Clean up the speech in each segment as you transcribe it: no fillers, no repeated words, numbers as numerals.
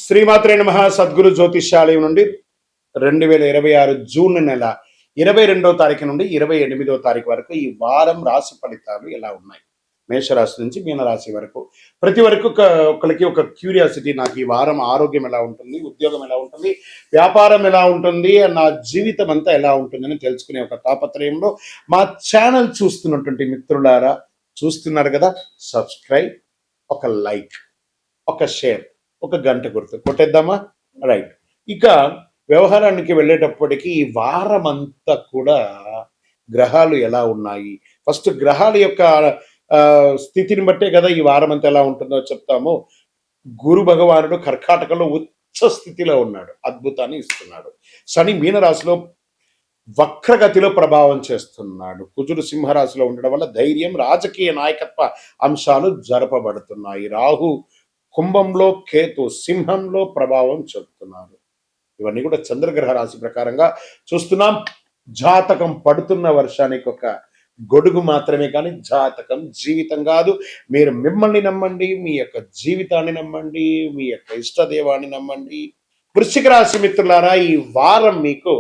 శ్రీమాత్రే నమః. సద్గురు జ్యోతిష్యాలయం నుండి 2026 జూన్ నెల 22వ తారీఖు నుండి 28వ తారీఖు వరకు ఈ వారం రాశి ఫలితాలు ఎలా ఉన్నాయి? మేషరాశి నుంచి మీనరాశి వరకు ప్రతి వరకు ఒకరికి ఒక క్యూరియాసిటీ, నాకు ఈ వారం ఆరోగ్యం ఎలా ఉంటుంది, ఉద్యోగం ఎలా ఉంటుంది, వ్యాపారం ఎలా ఉంటుంది, నా జీవితం అంతా ఎలా ఉంటుందని తెలుసుకునే ఒక తాపత్రయంలో మా ఛానల్ చూస్తున్నటువంటి మిత్రులారా, చూస్తున్నారు కదా, సబ్స్క్రైబ్, ఒక లైక్, ఒక షేర్, ఒక గంట గుర్తు కొట్టేద్దామా? రైట్. ఇక వ్యవహారానికి వెళ్ళేటప్పటికి ఈ వారం అంతా కూడా గ్రహాలు ఎలా ఉన్నాయి, ఫస్ట్ గ్రహాల యొక్క స్థితిని బట్టే కదా ఈ వారం అంతా ఎలా ఉంటుందో చెప్తాము. గురు భగవానుడు కర్కాటకంలో ఉచ్చ స్థితిలో ఉన్నాడు, అద్భుతాన్ని ఇస్తున్నాడు. శని మీనరాశిలో వక్రగతిలో ప్రభావం చేస్తున్నాడు. కుజుడు సింహరాశిలో ఉండడం వల్ల ధైర్యం, రాజకీయ నాయకత్వ అంశాలు జరపబడుతున్నాయి. రాహు కుంభంలో, కేతు సింహంలో ప్రభావం చూపుతున్నారు. ఇవన్నీ కూడా చంద్రగ్రహ రాశి ప్రకారంగా చూస్తున్నాం. జాతకం పడుతున్న వర్షానికి ఒక గొడుగు మాత్రమే, కానీ జాతకం జీవితం కాదు. మీరు మిమ్మల్ని నమ్మండి, మీ యొక్క జీవితాన్ని నమ్మండి, మీ యొక్క ఇష్టదేవాన్ని నమ్మండి. వృశ్చిక రాశి మిత్రులారా, ఈ వారం మీకు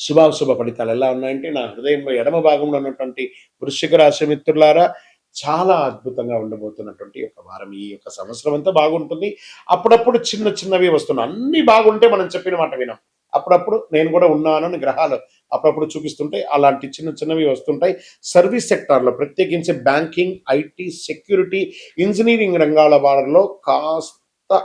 శుభాశుభ ఫలితాలు ఎలా ఉన్నాయంటే, నా హృదయంలో ఎడమ భాగంలో ఉన్నటువంటి వృశ్చిక రాశి మిత్రులారా, చాలా అద్భుతంగా ఉండబోతున్నటువంటి ఒక వారం. ఈ యొక్క సంవత్సరం అంతా బాగుంటుంది. అప్పుడప్పుడు చిన్న చిన్నవి వస్తున్నాయి. అన్ని బాగుంటే మనం చెప్పిన మాట వినాం. అప్పుడప్పుడు నేను కూడా ఉన్నానని గ్రహాలు అప్పుడప్పుడు చూపిస్తుంటాయి. అలాంటి చిన్న చిన్నవి వస్తుంటాయి. సర్వీస్ సెక్టార్లో ప్రత్యేకించి బ్యాంకింగ్, ఐటీ, సెక్యూరిటీ, ఇంజనీరింగ్ రంగాల వాళ్ళలో కాస్త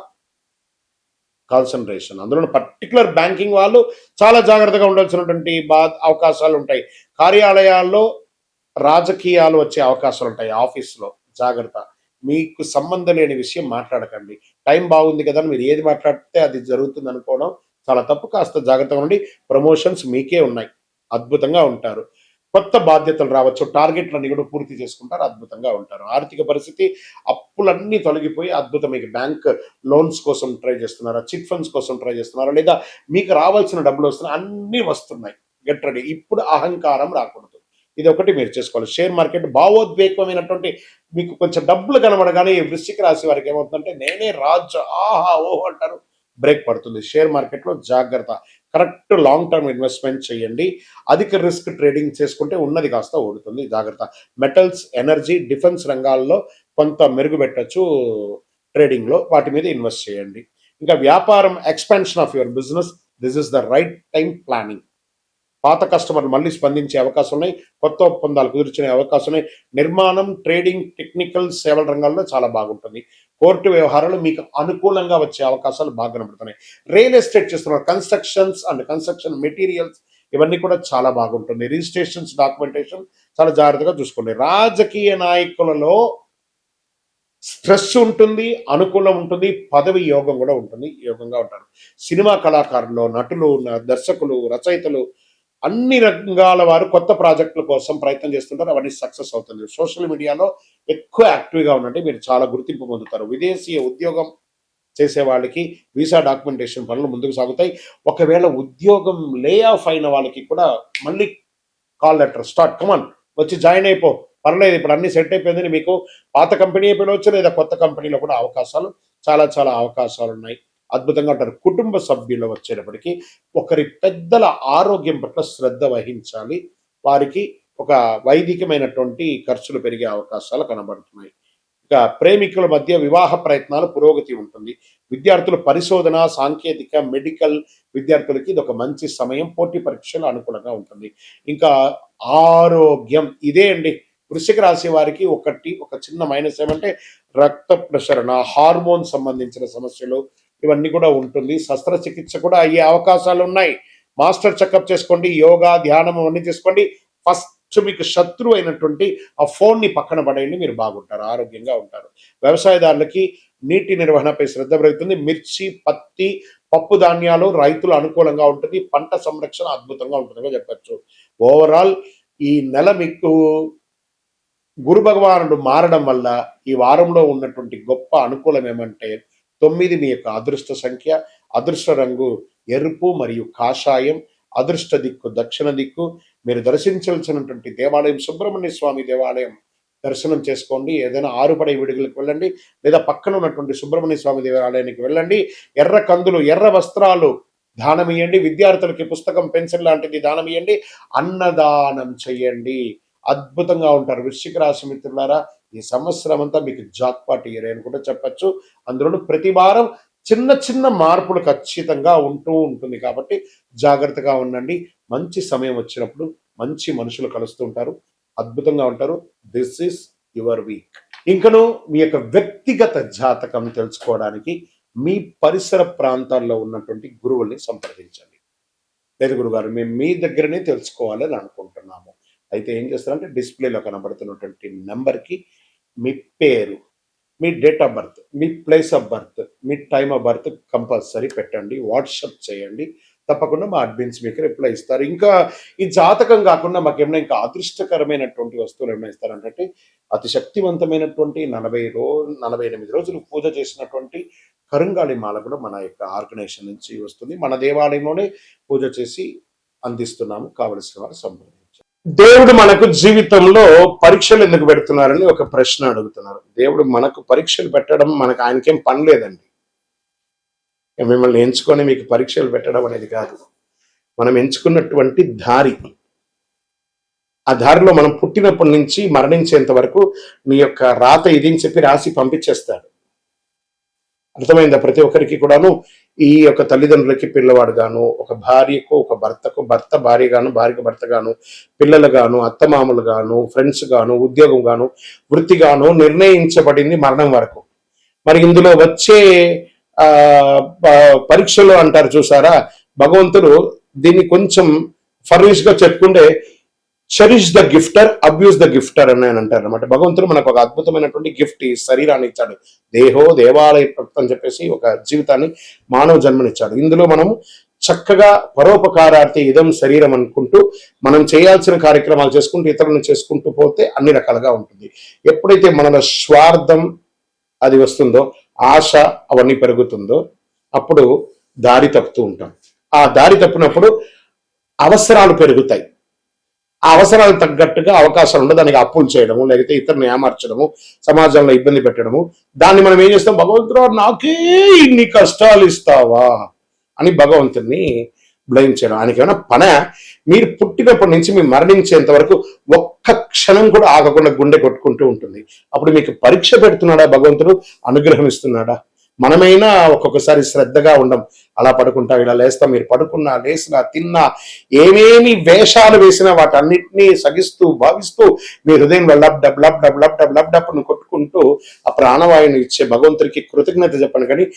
కాన్సన్ట్రేషన్, అందులో పర్టికులర్ బ్యాంకింగ్ వాళ్ళు చాలా జాగ్రత్తగా ఉండాల్సినటువంటి అవకాశాలు ఉంటాయి. కార్యాలయాల్లో రాజకీయాలు వచ్చే అవకాశాలు ఉంటాయి. ఆఫీస్లో జాగ్రత్త. మీకు సంబంధం లేని విషయం మాట్లాడకండి. టైం బాగుంది కదా మీరు ఏది మాట్లాడితే అది జరుగుతుంది అనుకోవడం చాలా తప్పు. కాస్త జాగ్రత్తగా ఉండి. ప్రమోషన్స్ మీకే ఉన్నాయి, అద్భుతంగా ఉంటారు. కొత్త బాధ్యతలు రావచ్చు, టార్గెట్లన్నీ కూడా పూర్తి చేసుకుంటారు, అద్భుతంగా ఉంటారు. ఆర్థిక పరిస్థితి, అప్పులన్నీ తొలగిపోయి అద్భుతం. మీకు బ్యాంక్ లోన్స్ కోసం ట్రై చేస్తున్నారా, చిట్ ఫండ్స్ కోసం ట్రై చేస్తున్నారా, లేదా మీకు రావాల్సిన డబ్బులు వస్తున్నాయి, అన్నీ వస్తున్నాయి. Get ready. ఇప్పుడు అహంకారం రాకూడదు. ఇది ఒకటి మీరు చేసుకోవాలి. షేర్ మార్కెట్ భావోద్వేగమైనటువంటి మీకు కొంచెం డబ్బులు కనబడగానే వృశ్చిక రాశి వారికి ఏమవుతుందంటే, నేనే రాజు, ఆహా ఓహో అంటారు, బ్రేక్ పడుతుంది. షేర్ మార్కెట్లో జాగ్రత్త. కరెక్ట్ లాంగ్ టర్మ్ ఇన్వెస్ట్మెంట్ చేయండి. అధిక రిస్క్ ట్రేడింగ్ చేసుకుంటే ఉన్నది కాస్త ఓడుతుంది, జాగ్రత్త. మెటల్స్, ఎనర్జీ, డిఫెన్స్ రంగాల్లో కొంత మెరుగు పెట్టచ్చు ట్రేడింగ్లో, వాటి మీద ఇన్వెస్ట్ చేయండి. ఇంకా వ్యాపారం, expansion of your business, this is the right time planning. పాత కస్టమర్లు మళ్ళీ స్పందించే అవకాశం ఉన్నాయి. కొత్త ఒప్పందాలు కుదుర్చునే అవకాశం ఉన్నాయి. నిర్మాణం, ట్రేడింగ్, టెక్నికల్ సేవల రంగాల్లో చాలా బాగుంటుంది. కోర్టు వ్యవహారాలు మీకు అనుకూలంగా వచ్చే అవకాశాలు బాగా కనబడుతున్నాయి. రియల్ ఎస్టేట్ చేస్తున్నారు, కన్స్ట్రక్షన్స్ అండ్ కన్స్ట్రక్షన్ మెటీరియల్స్, ఇవన్నీ కూడా చాలా బాగుంటుంది. రిజిస్ట్రేషన్స్, డాక్యుమెంటేషన్ చాలా జాగ్రత్తగా చూసుకోండి. రాజకీయ నాయకులలో స్ట్రెస్ ఉంటుంది, అనుకూలం ఉంటుంది, పదవి యోగం కూడా ఉంటుంది, యోగంగా ఉంటారు. సినిమా కళాకారులు, నటులు, దర్శకులు, రచయితలు, అన్ని రంగాల వారు కొత్త ప్రాజెక్టుల కోసం ప్రయత్నం చేస్తుంటారు. అవన్నీ సక్సెస్ అవుతుంది. సోషల్ మీడియాలో ఎక్కువ యాక్టివ్గా ఉండండి, మీరు చాలా గుర్తింపు పొందుతారు. విదేశీయ ఉద్యోగం చేసే వాళ్ళకి వీసా డాక్యుమెంటేషన్ పనులు ముందుకు సాగుతాయి. ఒకవేళ ఉద్యోగం లే ఆఫ్ అయిన వాళ్ళకి కూడా మళ్ళీ కాల్ లెటర్ స్టార్ట్, కమాన్ వచ్చి జాయిన్ అయిపో, పర్లేదు ఇప్పుడు అన్ని సెట్ అయిపోయిందని మీకు పాత కంపెనీ అయిపోవచ్చు, లేదా కొత్త కంపెనీలో కూడా అవకాశాలు, చాలా చాలా అవకాశాలు ఉన్నాయి. అద్భుతంగా ఉంటారు. కుటుంబ సభ్యులు వచ్చేటప్పటికి ఒకరి పెద్దల ఆరోగ్యం పట్ల శ్రద్ధ వహించాలి. వారికి ఒక వైదికమైనటువంటి ఖర్చులు పెరిగే అవకాశాలు కనబడుతున్నాయి. ఇక ప్రేమికుల మధ్య వివాహ ప్రయత్నాలు పురోగతి ఉంటుంది. విద్యార్థులు పరిశోధన, సాంకేతిక, మెడికల్ విద్యార్థులకి ఇది ఒక మంచి సమయం. పోటీ పరీక్షలు అనుకూలంగా ఉంటుంది. ఇంకా ఆరోగ్యం ఇదే అండి. వృశ్చిక రాశి వారికి ఒక చిన్న మైనస్ ఏమంటే రక్త ప్రసరణ, హార్మోన్ సంబంధించిన సమస్యలు, ఇవన్నీ కూడా ఉంటుంది. శస్త్రచికిత్స కూడా అయ్యే అవకాశాలు ఉన్నాయి. మాస్టర్ చెకప్ చేసుకోండి. యోగా, ధ్యానం అవన్నీ చేసుకోండి. ఫస్ట్ మీకు శత్రువు అయినటువంటి ఆ ఫోన్ని పక్కన పడేయండి, మీరు బాగుంటారు, ఆరోగ్యంగా ఉంటారు. వ్యవసాయదారులకి నీటి నిర్వహణపై శ్రద్ధ పెరుగుతుంది. మిర్చి, పత్తి, పప్పు ధాన్యాలు రైతులు అనుకూలంగా ఉంటుంది. పంట సంరక్షణ అద్భుతంగా ఉంటుందిగా చెప్పచ్చు. ఓవరాల్ ఈ నెల మీకు గురు భగవానుడు మారడం వల్ల ఈ వారంలో ఉన్నటువంటి గొప్ప అనుకూలం ఏమంటే, 9 మీ యొక్క అదృష్ట సంఖ్య, అదృష్ట రంగు ఎరుపు మరియు కాషాయం, అదృష్ట దిక్కు దక్షిణ దిక్కు. మీరు దర్శించాల్సినటువంటి దేవాలయం సుబ్రహ్మణ్య స్వామి దేవాలయం దర్శనం చేసుకోండి. ఏదైనా ఆరుపడై విడుదలకు వెళ్ళండి, లేదా పక్కన ఉన్నటువంటి సుబ్రహ్మణ్య స్వామి దేవాలయానికి వెళ్ళండి. ఎర్ర కందులు, ఎర్ర వస్త్రాలు దానం ఇవ్వండి. విద్యార్థులకి పుస్తకం, పెన్సిల్ లాంటిది దానం ఇవ్వండి. అన్నదానం చెయ్యండి. అద్భుతంగా ఉంటారు. వృశ్చిక రాశి మిత్రులారా, ఈ సంవత్సరం అంతా మీకు జాక్పాట్ ఇయర్ అని కూడా చెప్పచ్చు. అందులో ప్రతి వారం చిన్న చిన్న మార్పులు ఖచ్చితంగా ఉంటూ ఉంటుంది కాబట్టి జాగ్రత్తగా ఉండండి. మంచి సమయం వచ్చినప్పుడు మంచి మనుషులు కలుస్తూ ఉంటారు, అద్భుతంగా ఉంటారు. This is your week. ఇంకను మీ యొక్క వ్యక్తిగత జాతకం తెలుసుకోవడానికి మీ పరిసర ప్రాంతాల్లో ఉన్నటువంటి గురువుల్ని సంప్రదించండి. లేదు గురుగారు, మేము మీ దగ్గరనే తెలుసుకోవాలని అనుకుంటున్నాము. అయితే ఏం చేస్తారంటే డిస్ప్లేలో కనబడుతున్నటువంటి నెంబర్కి మీ పేరు, మీ డేట్ ఆఫ్ బర్త్, మీ ప్లేస్ ఆఫ్ బర్త్, మీ టైమ్ ఆఫ్ బర్త్ కంపల్సరీ పెట్టండి. వాట్సాప్ చేయండి. తప్పకుండా మా అడ్మిన్స్ మీకు రిప్లై ఇస్తారు. ఇంకా ఈ జాతకం కాకుండా మాకు ఏమైనా ఇంకా అదృష్టకరమైనటువంటి వస్తువులు ఏమైనా ఇస్తారంటే అతి శక్తివంతమైనటువంటి 48 రోజులు పూజ చేసినటువంటి కరుంగాళి మాల కూడా మన యొక్క ఆర్గనైజేషన్ నుంచి వస్తుంది. మన దేవాలయంలోనే పూజ చేసి అందిస్తున్నాము. కావలసిన వారు సంప్రదించారు. దేవుడు మనకు జీవితంలో పరీక్షలు ఎందుకు పెడుతున్నారని ఒక ప్రశ్న అడుగుతున్నారు. దేవుడు మనకు పరీక్షలు పెట్టడం మనకు ఆయనకేం పని లేదండి. మిమ్మల్ని ఎంచుకొని మీకు పరీక్షలు పెట్టడం అనేది కాదు. మనం ఎంచుకున్నటువంటి దారి, ఆ దారిలో మనం పుట్టినప్పటి నుంచి మరణించేంత వరకు మీ యొక్క రాత ఇది అని చెప్పి రాసి పంపించేస్తాడు. అర్థమైందా? ప్రతి ఒక్కరికి కూడాను ఈ యొక్క తల్లిదండ్రులకి పిల్లవాడు గాను, ఒక భార్యకు ఒక భర్తకు భర్త భార్య గాను, భార్యకు భర్త గాను, పిల్లలు గాను, అత్తమామలు గాను, ఫ్రెండ్స్ గాను, ఉద్యోగం గాను, వృత్తి గాను నిర్ణయించబడింది మరణం వరకు. మరి ఇందులో వచ్చే పరీక్షలు అంటారు చూసారా, భగవంతుడు దీన్ని కొంచెం ఫర్నిష్ గా చెప్పుకుంటే చెరిష్ ద గిఫ్టర్, అబ్యూస్ ద గిఫ్టర్ అని అంటారు అనమాట. భగవంతుడు మనకు ఒక అద్భుతమైనటువంటి గిఫ్ట్, ఈ శరీరాన్ని ఇచ్చాడు. దేహో దేవాలయ అని చెప్పేసి ఒక జీవితాన్ని, మానవ జన్మనిచ్చాడు. ఇందులో మనము చక్కగా పరోపకారార్థి ఇదం శరీరం అనుకుంటూ మనం చేయాల్సిన కార్యక్రమాలు చేసుకుంటూ ఇతరులను చేసుకుంటూ పోతే అన్ని రకాలుగా ఉంటుంది. ఎప్పుడైతే మనలో స్వార్థం అది వస్తుందో, ఆశ అవన్నీ పెరుగుతుందో, అప్పుడు దారి తప్పుతూ ఉంటాం. ఆ దారి తప్పినప్పుడు అవసరాలు పెరుగుతాయి. ఆ అవసరాలు తగ్గట్టుగా అవకాశాలు ఉండదు. దానికి అప్పులు చేయడము, లేకపోతే ఇతరులను ఏమార్చడము, సమాజంలో ఇబ్బంది పెట్టడము. దాన్ని మనం ఏం చేస్తాం? భగవంతుడు నాకే ఇన్ని కష్టాలు ఇస్తావా అని భగవంతుడిని బ్లేమ్ చేయడం. ఆయనకి ఏమైనా పన? మీరు పుట్టినప్పటి నుంచి మీరు మరణించేంత వరకు ఒక్క క్షణం కూడా ఆగకుండా గుండె కొట్టుకుంటూ ఉంటుంది. అప్పుడు మీకు పరీక్ష పెడుతున్నాడా భగవంతుడు? అనుగ్రహం ఇస్తున్నాడా? మనమైనా ఒక్కొక్కసారి శ్రద్ధగా ఉండం. అలా పడుకుంటాం, ఇలా లేస్తాం. మీరు పడుకున్నా, లేసినా, తిన్నా, ఏమేమి వేషాలు వేసినా వాటన్నిటినీ సగిస్తూ భావిస్తూ మీ హృదయంలో lub dub lub dub lub dub lub డబ్ను కొట్టుకుంటూ ఆ ప్రాణవాయుని ఇచ్చే భగవంతుడికి కృతజ్ఞత చెప్పండి. కానీ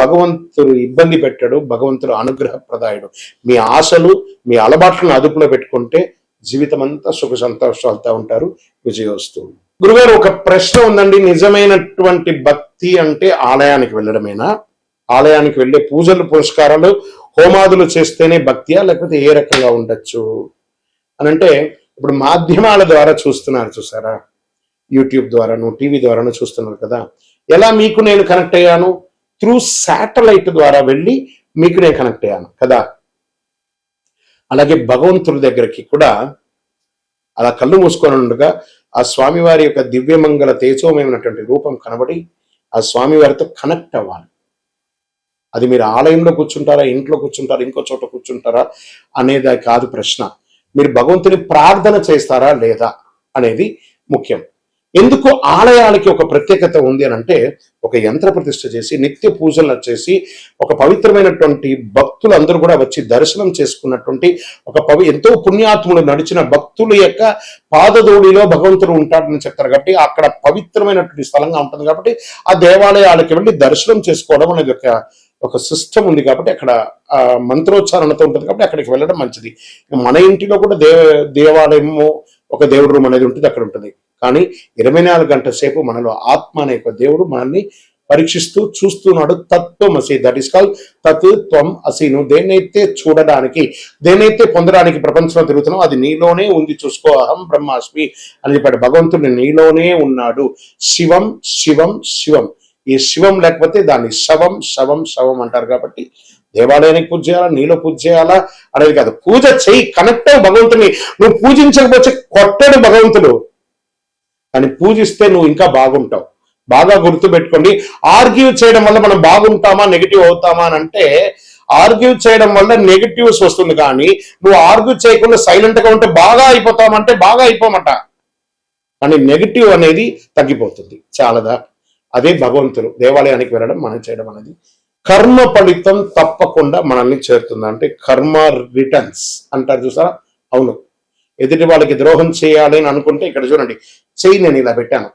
భగవంతుడు ఇబ్బంది పెట్టాడు, భగవంతుడు అనుగ్రహప్రదాయుడు. మీ ఆశలు, మీ అలవాట్లను అదుపులో పెట్టుకుంటే జీవితం అంతా సుఖ సంతోషాలతో ఉంటారు. విజయోస్తు. గురుగారు, ఒక ప్రశ్న ఉందండి. నిజమైనటువంటి భక్తి అంటే ఆలయానికి వెళ్ళడమేనా? ఆలయానికి వెళ్ళే పూజలు, పురస్కారాలు, హోమాదులు చేస్తేనే భక్తియా, లేకపోతే ఏ రకంగా ఉండొచ్చు అని అంటే, ఇప్పుడు మాధ్యమాల ద్వారా చూస్తున్నారు చూసారా, యూట్యూబ్ ద్వారాను, టీవీ ద్వారాను చూస్తున్నారు కదా. ఎలా మీకు నేను కనెక్ట్ అయ్యాను? త్రూ శాటిలైట్ ద్వారా వెళ్ళి మీకు నేను కనెక్ట్ అయ్యాను కదా. అలాగే భగవంతుడి దగ్గరికి కూడా అలా కళ్ళు మూసుకొని ఉండగా ఆ స్వామివారి యొక్క దివ్యమంగళ తేజోమయమైనటువంటి రూపం కనబడి ఆ స్వామివారితో కనెక్ట్ అవ్వాలి. అది మీరు ఆలయంలో కూర్చుంటారా, ఇంట్లో కూర్చుంటారా, ఇంకో చోట కూర్చుంటారా అనేది కాదు ప్రశ్న. మీరు భగవంతుని ప్రార్థన చేస్తారా లేదా అనేది ముఖ్యం. ఎందుకు ఆలయాలకి ఒక ప్రత్యేకత ఉంది అని అంటే, ఒక యంత్ర ప్రతిష్ఠ చేసి నిత్య పూజలు చేసి ఒక పవిత్రమైనటువంటి భక్తులు అందరూ కూడా వచ్చి దర్శనం చేసుకున్నటువంటి ఒక ఎంతో పుణ్యాత్ములు నడిచిన భక్తుల యొక్క పాదధూళిలో భగవంతుడు ఉంటాడని చెప్తారు. కాబట్టి అక్కడ పవిత్రమైనటువంటి స్థలంగా ఉంటుంది. కాబట్టి ఆ దేవాలయాలకి వెళ్ళి దర్శనం చేసుకోవడం అనేది ఒక సిస్టమ్ ఉంది. కాబట్టి అక్కడ మంత్రోచ్చారణతో ఉంటుంది. కాబట్టి అక్కడికి వెళ్ళడం మంచిది. మన ఇంటిలో కూడా దేవాలయము, ఒక దేవుడు రూమ్ అనేది ఉంటుంది, అక్కడ ఉంటుంది. కానీ 24 గంటల సేపు మనలో ఆత్మ అనే ఒక దేవుడు మనల్ని పరీక్షిస్తూ చూస్తున్నాడు. తత్వమసి, దట్ ఈస్ కాల్ తత్ త్వం అసి. నువ్వు దేన్నైతే చూడడానికి, దేన్నైతే పొందడానికి ప్రపంచంలో తిరుగుతున్నావు అది నీలోనే ఉంది, చూసుకో. అహం బ్రహ్మాస్మి అని చెప్పాడు భగవంతుడు. నీలోనే ఉన్నాడు. శివం శివం శివం. ఈ శివం లేకపోతే దాన్ని శవం శవం శవం అంటారు. కాబట్టి దేవాలయానికి పూజ చేయాలా, నీలో పూజ చేయాలా అనేది కాదు. పూజ చేయి, కనెక్ట్ అవ్వు భగవంతుని. నువ్వు పూజించకపోతే కొట్టడు భగవంతుడు. కానీ పూజిస్తే నువ్వు ఇంకా బాగుంటావు. బాగా గుర్తుపెట్టుకోండి. ఆర్గ్యూ చేయడం వల్ల మనం బాగుంటామా నెగిటివ్ అవుతామా అని అంటే, ఆర్గ్యూ చేయడం వల్ల నెగిటివ్స్ వస్తుంది, కానీ నువ్వు ఆర్గ్యూ చేయకుండా సైలెంట్ గా ఉంటే బాగా అయిపోతామంటే బాగా అయిపోమట, కానీ నెగిటివ్ అనేది తగ్గిపోతుంది. చాలదా? అదే భగవంతుడు దేవాలయానికి వెళ్ళడం, మనం చేయడం అనేది కర్మ ఫలితం తప్పకుండా మనల్ని చేరుతుంది. అంటే కర్మ రిటర్న్స్ అంటారు చూసారా? అవును, ఎదుటి వాళ్ళకి ద్రోహం చేయాలి అని అనుకుంటే ఇక్కడ చూడండి, చెయ్యి నేను ఇలా పెట్టాను,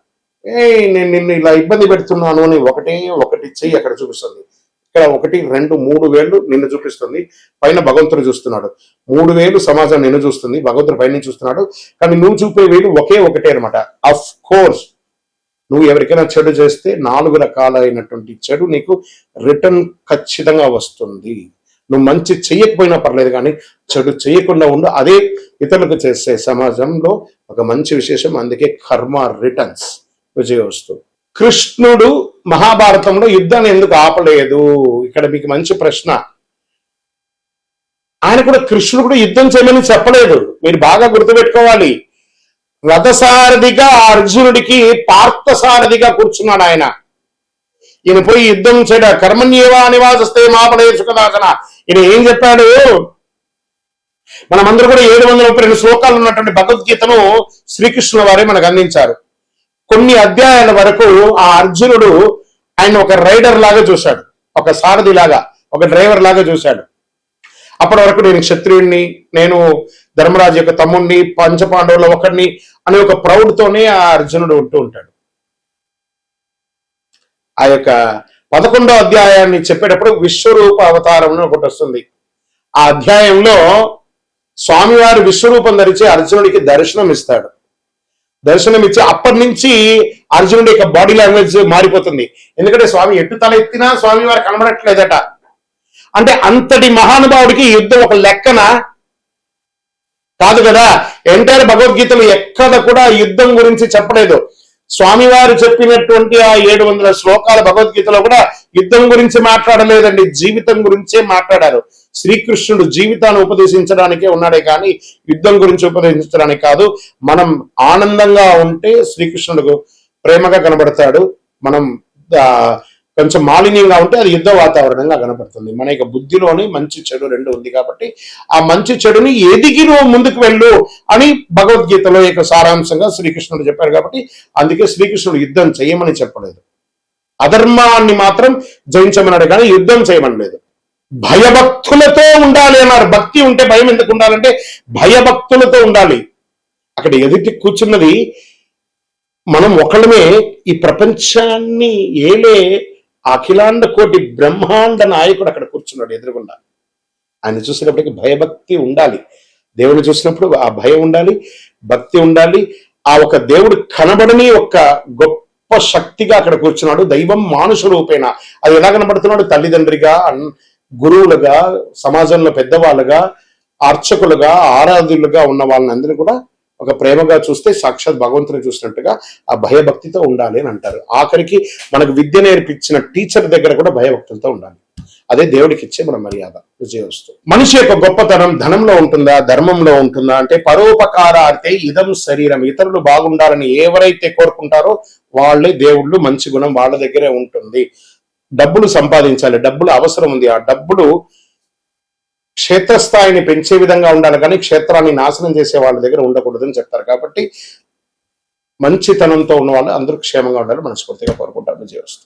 నేను నిన్ను ఇలా ఇబ్బంది పెడుతున్నాను అని ఒకటి చెయ్యి అక్కడ చూపిస్తుంది. ఇక్కడ 1, 2, 3 వేళ్ళు నిన్ను చూపిస్తుంది, పైన భగవంతుడు చూస్తున్నాడు. 3 వేలు సమాజం నిన్ను చూస్తుంది, భగవంతుడు పైన చూస్తున్నాడు. కానీ నువ్వు చూపే వేలు ఒకటే అనమాట. అఫ్ కోర్స్ నువ్వు ఎవరికైనా చెడు చేస్తే 4 రకాలైనటువంటి చెడు నీకు రిటర్న్ ఖచ్చితంగా వస్తుంది. నువ్వు మంచి చెయ్యకపోయినా పర్లేదు, కానీ చెడు చేయకుండా ఉండు. అదే ఇతరులకు చేసే సమాజంలో ఒక మంచి విశేషం. అందుకే కర్మ రిటర్న్స్, విజయోస్తు. కృష్ణుడు మహాభారతంలో యుద్ధాన్ని ఎందుకు ఆపలేదు? ఇక్కడ మీకు మంచి ప్రశ్న. ఆయన కూడా, కృష్ణుడు కూడా యుద్ధం చేయమని చెప్పలేదు. మీరు బాగా గుర్తుపెట్టుకోవాలి. రథసారథిగా అర్జునుడికి పార్థసారథిగా కూర్చున్నాడు ఆయన. ఈయన పోయి యుద్ధం చేయడం, కర్మణ్యేవా నివాసస్తే మాపడే సుఖదాసన. ఈయన ఏం చెప్పాడు? మనమందరూ కూడా 732 శ్లోకాలు ఉన్నటువంటి భగవద్గీతను శ్రీకృష్ణుల వారే మనకు అందించారు. కొన్ని అధ్యాయాల వరకు ఆ అర్జునుడు ఆయన ఒక రైడర్ లాగా చూశాడు, ఒక సారథి లాగా, ఒక డ్రైవర్ లాగా చూశాడు. అప్పటి వరకు నేను క్షత్రియుడిని, నేను ధర్మరాజు యొక్క తమ్ముడిని, పంచపాండవుల ఒకరిని అనే ఒక ప్రౌడ్ తోనే ఆ అర్జునుడు ఉంటూ ఉంటాడు. ఆ యొక్క 11వ అధ్యాయాన్ని చెప్పేటప్పుడు విశ్వరూప అవతారం ఒకటి వస్తుంది. ఆ అధ్యాయంలో స్వామివారి విశ్వరూపం ధరించి అర్జునుడికి దర్శనం ఇస్తాడు. దర్శనం ఇచ్చి అప్పటి నుంచి అర్జునుడి యొక్క బాడీ లాంగ్వేజ్ మారిపోతుంది. ఎందుకంటే స్వామి ఎటు తల ఎత్తినా స్వామి వారు కనబడట్లేదట. అంటే అంతటి మహానుభావుడికి యుద్ధం ఒక లెక్కన కాదు కదా. ఎంటైర్ భగవద్గీతలు ఎక్కడ కూడా యుద్ధం గురించి చెప్పలేదు. స్వామివారు చెప్పినటువంటి ఆ 700 శ్లోకాల భగవద్గీతలో కూడా యుద్ధం గురించి మాట్లాడలేదండి, జీవితం గురించే మాట్లాడారు. శ్రీకృష్ణుడు జీవితాన్ని ఉపదేశించడానికే ఉన్నాడే కానీ యుద్ధం గురించి ఉపదేశించడానికి కాదు. మనం ఆనందంగా ఉంటే శ్రీకృష్ణుడు ప్రేమగా కనబడతాడు. మనం కొంచెం మాలిన్యంగా ఉంటే అది యుద్ధ వాతావరణంగా కనపడుతుంది. మన యొక్క బుద్ధిలోని మంచి చెడు రెండు ఉంది కాబట్టి ఆ మంచి చెడుని ఎదిగి నువ్వు ముందుకు వెళ్ళు అని భగవద్గీతలో యొక్క సారాంశంగా శ్రీకృష్ణుడు చెప్పారు. కాబట్టి అందుకే శ్రీకృష్ణుడు యుద్ధం చేయమని చెప్పలేదు, అధర్మాన్ని మాత్రం జయించమన్నాడు, కానీ యుద్ధం చేయమనలేదు. భయభక్తులతో ఉండాలి అన్నారు. భక్తి ఉంటే భయం ఎందుకు ఉండాలంటే భయభక్తులతో ఉండాలి. అక్కడ ఎదుటి కూర్చున్నది మనం ఒకళ్ళమే. ఈ ప్రపంచాన్ని ఏలే అఖిలాండ కోటి బ్రహ్మాండ నాయకుడు అక్కడ కూర్చున్నాడు ఎదురుగుండా. ఆయన చూసినప్పటికీ భయభక్తి ఉండాలి. దేవుని చూసినప్పుడు ఆ భయం ఉండాలి, భక్తి ఉండాలి. ఆ ఒక దేవుడు కనబడని ఒక గొప్ప శక్తిగా అక్కడ కూర్చున్నాడు. దైవం మానుష రూపేణ. అది ఎలా కనబడుతున్నాడు? తల్లిదండ్రిగా, గురువులుగా, సమాజంలో పెద్దవాళ్ళుగా, అర్చకులుగా, ఆరాధులుగా ఉన్న వాళ్ళని అందరినీ కూడా ఒక ప్రేమగా చూస్తే సాక్షాత్ భగవంతుని చూసినట్టుగా ఆ భయభక్తితో ఉండాలి అని అంటారు. ఆఖరికి మనకు విద్య నేర్పించిన టీచర్ దగ్గర కూడా భయభక్తులతో ఉండాలి. అదే దేవుడికి ఇచ్చే మన మర్యాద, విజయోస్తు. మనిషి యొక్క గొప్పతనం ధనంలో ఉంటుందా, ధర్మంలో ఉంటుందా అంటే పరోపకారార్థే ఇదం శరీరం. ఇతరులు బాగుండాలని ఎవరైతే కోరుకుంటారో వాళ్ళే దేవుళ్ళు. మంచి గుణం వాళ్ళ దగ్గరే ఉంటుంది. డబ్బులు సంపాదించాలి, డబ్బులు అవసరం ఉంది. ఆ డబ్బులు క్షేత్రస్థాయిని పెంచే విధంగా ఉండాలి, కానీ క్షేత్రాన్ని నాశనం చేసే వాళ్ళ దగ్గర ఉండకూడదని చెప్తారు. కాబట్టి మంచితనంతో ఉన్న వాళ్ళు అందరూ క్షేమంగా ఉండాలి మనస్ఫూర్తిగా కోరుకుంటారు. విజయోస్తు.